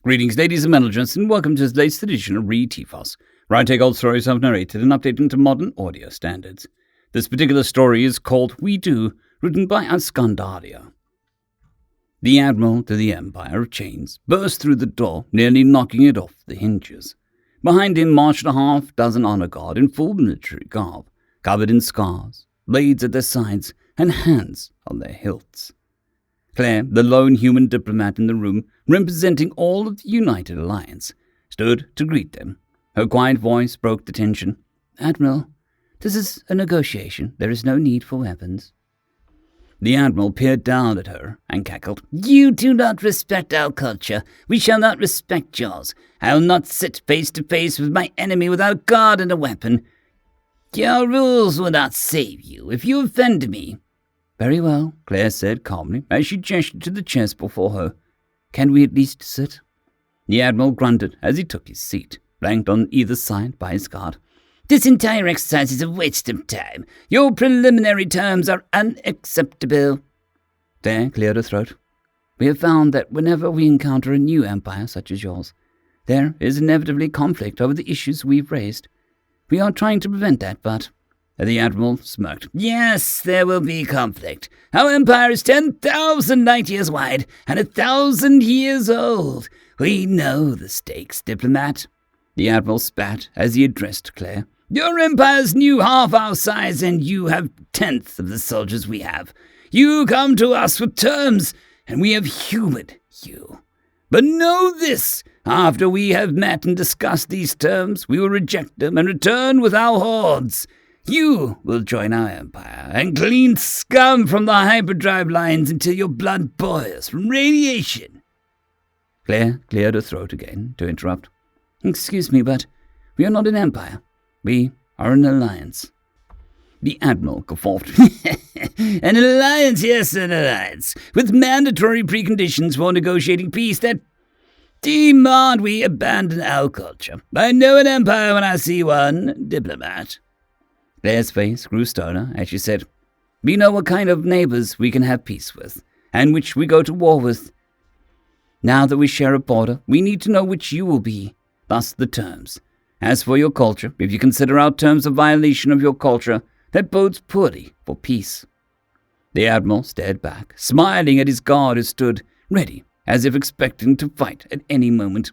Greetings, ladies and gentlemen, and welcome to this latest edition of Read TFOS, where I take old stories I've narrated and update them to modern audio standards. This particular story is called We Do, written by Ascandaria. The Admiral to the Empire of Chains burst through the door, nearly knocking it off the hinges. Behind him marched a half-dozen honor guard in full military garb, covered in scars, blades at their sides, and hands on their hilts. Claire, the lone human diplomat in the room, representing all of the United Alliance, stood to greet them. Her quiet voice broke the tension. "Admiral, this is a negotiation. There is no need for weapons." The Admiral peered down at her and cackled. "You do not respect our culture. We shall not respect yours. I will not sit face to face with my enemy without a guard and a weapon. Your rules will not save you if you offend me." "Very well," Claire said calmly, as she gestured to the chairs before her. "Can we at least sit?" The Admiral grunted as he took his seat, flanked on either side by his guard. "This entire exercise is a waste of time. Your preliminary terms are unacceptable." Claire cleared her throat. "We have found that whenever we encounter a new empire such as yours, there is inevitably conflict over the issues we've raised. We are trying to prevent that, but..." The Admiral smirked. "Yes, there will be conflict. Our empire is 10,000 light years wide and 1,000 years old. We know the stakes, diplomat." The Admiral spat as he addressed Claire. "Your empire's new half our size, and you have 1/10 of the soldiers we have. You come to us with terms, and we have humored you. But know this, after we have met and discussed these terms, we will reject them and return with our hordes. You will join our empire and clean scum from the hyperdrive lines until your blood boils from radiation." Claire cleared her throat again to interrupt. "Excuse me, but we are not an empire. We are an alliance." The Admiral guffawed. "An alliance, yes, an alliance, with mandatory preconditions for negotiating peace that demand we abandon our culture. I know an empire when I see one, diplomat." Claire's face grew sterner as she said, "We know what kind of neighbors we can have peace with, and which we go to war with. Now that we share a border, we need to know which you will be, thus the terms. As for your culture, if you consider our terms a violation of your culture, that bodes poorly for peace." The Admiral stared back, smiling at his guard who stood ready, as if expecting to fight at any moment.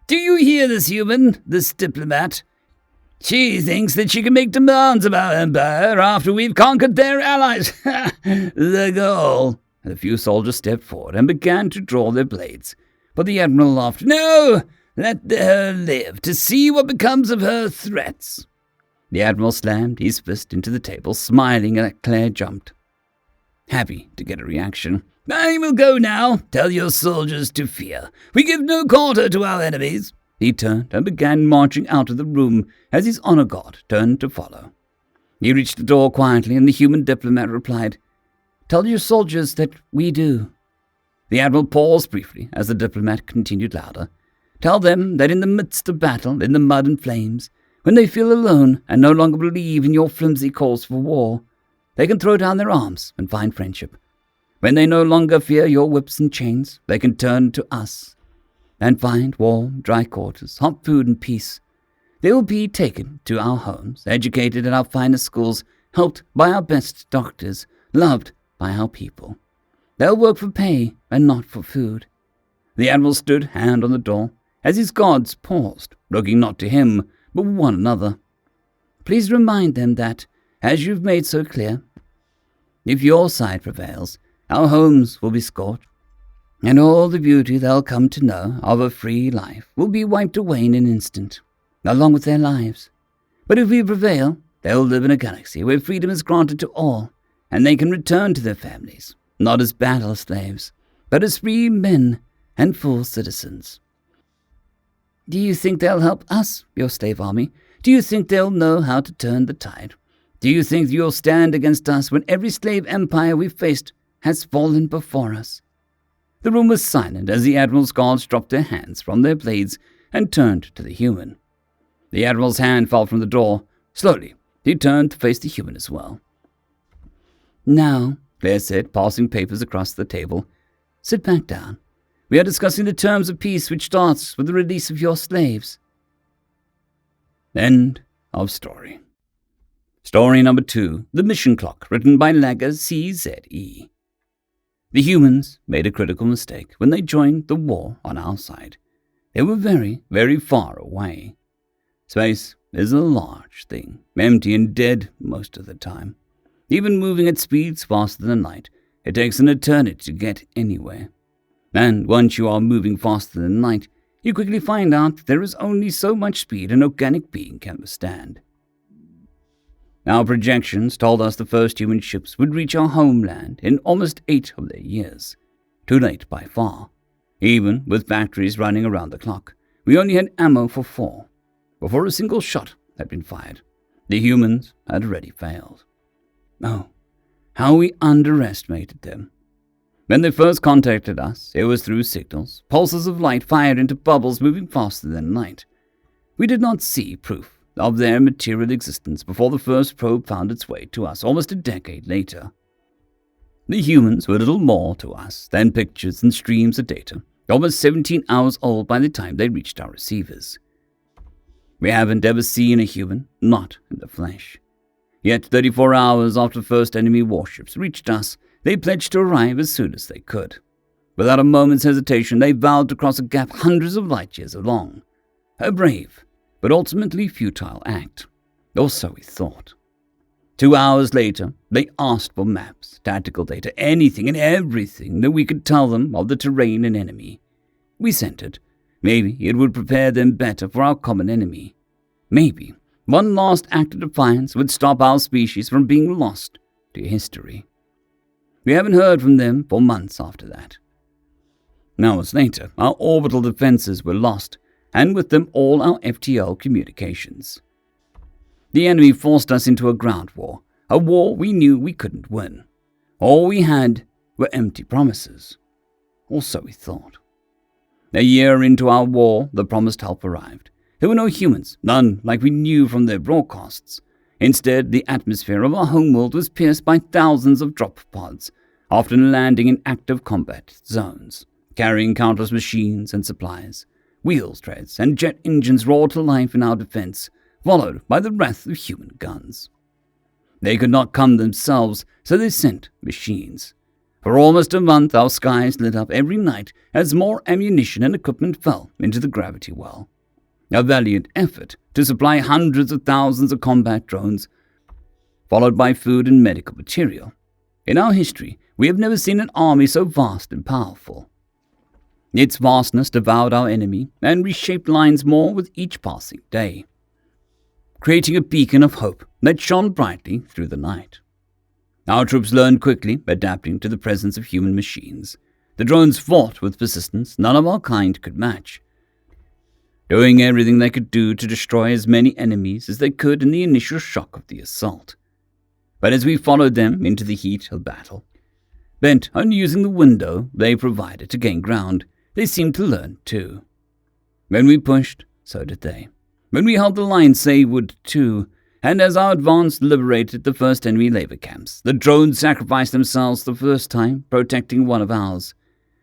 "Do you hear this human, this diplomat? She thinks that she can make demands of our empire after we've conquered their allies. The goal." And a few soldiers stepped forward and began to draw their blades. But the Admiral laughed. "No, let her live to see what becomes of her threats." The Admiral slammed his fist into the table, smiling, and Claire jumped, happy to get a reaction. "I will go now. Tell your soldiers to fear. We give no quarter to our enemies." He turned and began marching out of the room as his honor guard turned to follow. He reached the door quietly, and the human diplomat replied, "Tell your soldiers that we do." The Admiral paused briefly as the diplomat continued louder. "Tell them that in the midst of battle, in the mud and flames, when they feel alone and no longer believe in your flimsy calls for war, they can throw down their arms and find friendship. When they no longer fear your whips and chains, they can turn to us and find warm, dry quarters, hot food and peace. They will be taken to our homes, educated at our finest schools, helped by our best doctors, loved by our people. They'll work for pay and not for food." The Admiral stood, hand on the door, as his guards paused, looking not to him, but one another. "Please remind them that, as you've made so clear, if your side prevails, our homes will be scorched, and all the beauty they'll come to know of a free life will be wiped away in an instant, along with their lives. But if we prevail, they'll live in a galaxy where freedom is granted to all, and they can return to their families, not as battle slaves, but as free men and full citizens." "Do you think they'll help us, your slave army? Do you think they'll know how to turn the tide? Do you think you'll stand against us when every slave empire we've faced has fallen before us?" The room was silent as the Admiral's guards dropped their hands from their blades and turned to the human. The Admiral's hand fell from the door. Slowly, he turned to face the human as well. "Now," Claire said, passing papers across the table, "sit back down. We are discussing the terms of peace, which starts with the release of your slaves. End of story. Story number 2, The Mission Clock, written by Lagger CZE. The humans made a critical mistake when they joined the war on our side. They were very, very far away. Space is a large thing, empty and dead most of the time. Even moving at speeds faster than light, it takes an eternity to get anywhere. And once you are moving faster than light, you quickly find out there is only so much speed an organic being can withstand. Our projections told us the first human ships would reach our homeland in almost 8 of their years. Too late by far. Even with factories running around the clock, we only had ammo for 4. Before a single shot had been fired, the humans had already failed. Oh, how we underestimated them. When they first contacted us, it was through signals, pulses of light fired into bubbles moving faster than light. We did not see proof of their material existence before the first probe found its way to us almost a decade later. The humans were little more to us than pictures and streams of data, almost 17 hours old by the time they reached our receivers. We haven't ever seen a human, not in the flesh. Yet 34 hours after the first enemy warships reached us, they pledged to arrive as soon as they could. Without a moment's hesitation, they vowed to cross a gap hundreds of light years along. A brave, but ultimately futile act. Or so we thought. 2 hours later, they asked for maps, tactical data, anything and everything that we could tell them of the terrain and enemy. We sent it. Maybe it would prepare them better for our common enemy. Maybe one last act of defiance would stop our species from being lost to history. We haven't heard from them for months after that. Hours later, our orbital defenses were lost, and with them all our FTL communications. The enemy forced us into a ground war, a war we knew we couldn't win. All we had were empty promises. Or so we thought. A year into our war, the promised help arrived. There were no humans, none like we knew from their broadcasts. Instead, the atmosphere of our homeworld was pierced by thousands of drop pods, often landing in active combat zones, carrying countless machines and supplies. Wheel treads and jet engines roared to life in our defense, followed by the wrath of human guns. They could not come themselves, so they sent machines. For almost a month, our skies lit up every night as more ammunition and equipment fell into the gravity well. A valiant effort to supply hundreds of thousands of combat drones, followed by food and medical material. In our history, we have never seen an army so vast and powerful. Its vastness devoured our enemy and reshaped lines more with each passing day, creating a beacon of hope that shone brightly through the night. Our troops learned quickly, adapting to the presence of human machines. The drones fought with persistence none of our kind could match, doing everything they could do to destroy as many enemies as they could in the initial shock of the assault. But as we followed them into the heat of battle, bent on using the window they provided to gain ground, they seemed to learn too. When we pushed, so did they. When we held the line, they would too. And as our advance liberated the first enemy labor camps, the drones sacrificed themselves the first time, protecting one of ours.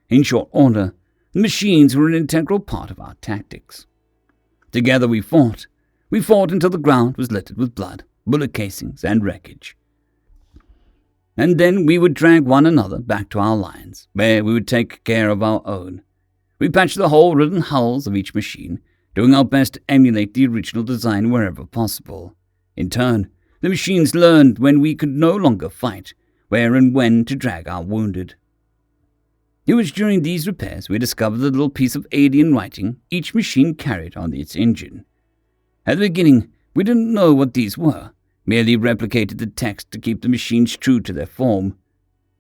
In short order, the machines were an integral part of our tactics. Together we fought. We fought until the ground was littered with blood, bullet casings, and wreckage. And then we would drag one another back to our lines, where we would take care of our own. We patched the hole-ridden hulls of each machine, doing our best to emulate the original design wherever possible. In turn, the machines learned when we could no longer fight, where and when to drag our wounded. It was during these repairs we discovered the little piece of alien writing each machine carried on its engine. At the beginning, we didn't know what these were, merely replicated the text to keep the machines true to their form.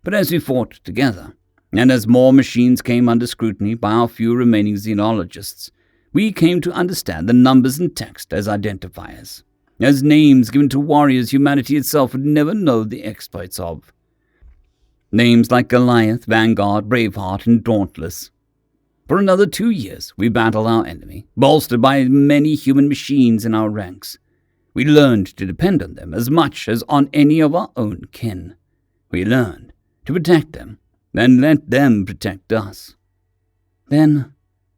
But as we fought together, and as more machines came under scrutiny by our few remaining xenologists, we came to understand the numbers in text as identifiers, as names given to warriors humanity itself would never know the exploits of. Names like Goliath, Vanguard, Braveheart, and Dauntless. For another 2 years, we battled our enemy, bolstered by many human machines in our ranks. We learned to depend on them as much as on any of our own kin. We learned to protect them, and let them protect us. Then,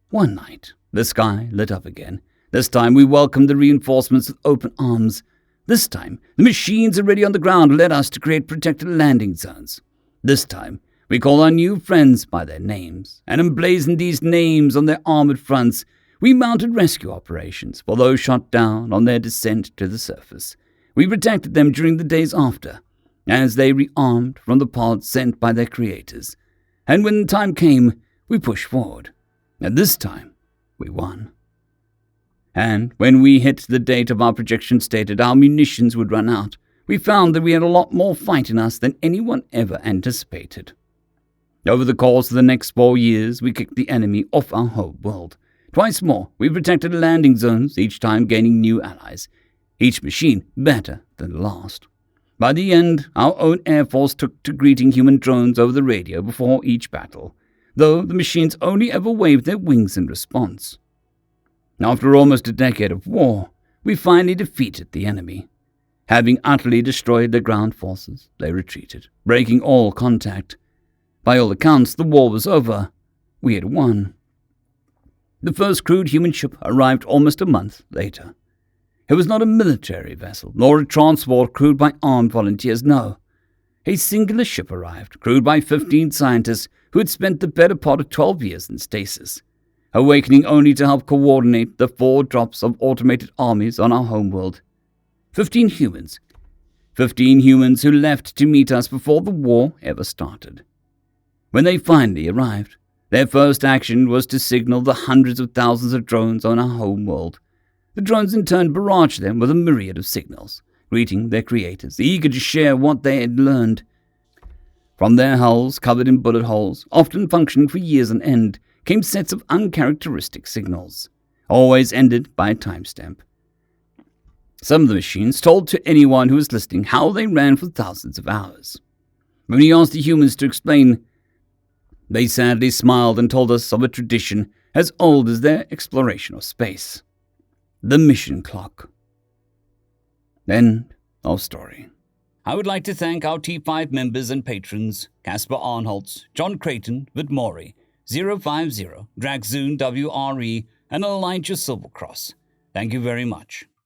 one night, the sky lit up again. This time we welcomed the reinforcements with open arms. This time, the machines already on the ground led us to create protected landing zones. This time, we called our new friends by their names, and emblazoned these names on their armored fronts. We mounted rescue operations for those shot down on their descent to the surface. We protected them during the days after, as they rearmed from the pods sent by their creators. And when the time came, we pushed forward. And this time, we won. And when we hit the date of our projection stated our munitions would run out, we found that we had a lot more fight in us than anyone ever anticipated. Over the course of the next 4 years, we kicked the enemy off our home world. Twice more, we protected landing zones, each time gaining new allies, each machine better than the last. By the end, our own Air Force took to greeting human drones over the radio before each battle, though the machines only ever waved their wings in response. After almost a decade of war, we finally defeated the enemy. Having utterly destroyed their ground forces, they retreated, breaking all contact. By all accounts, the war was over. We had won. The first crewed human ship arrived almost a month later. It was not a military vessel, nor a transport crewed by armed volunteers, no. A singular ship arrived, crewed by 15 scientists who had spent the better part of 12 years in stasis, awakening only to help coordinate the 4 drops of automated armies on our homeworld. 15 humans. 15 humans who left to meet us before the war ever started. When they finally arrived, their first action was to signal the hundreds of thousands of drones on our homeworld. The drones in turn barraged them with a myriad of signals, greeting their creators, eager to share what they had learned. From their hulls, covered in bullet holes, often functioning for years on end, came sets of uncharacteristic signals, always ended by a timestamp. Some of the machines told to anyone who was listening how they ran for thousands of hours. When we asked the humans to explain, they sadly smiled and told us of a tradition as old as their exploration of space. The mission clock. End of story. I would like to thank our T5 members and patrons, Casper Arnholtz, John Creighton, Vidmori, 050, Dragzoon WRE, and Elijah Silvercross. Thank you very much.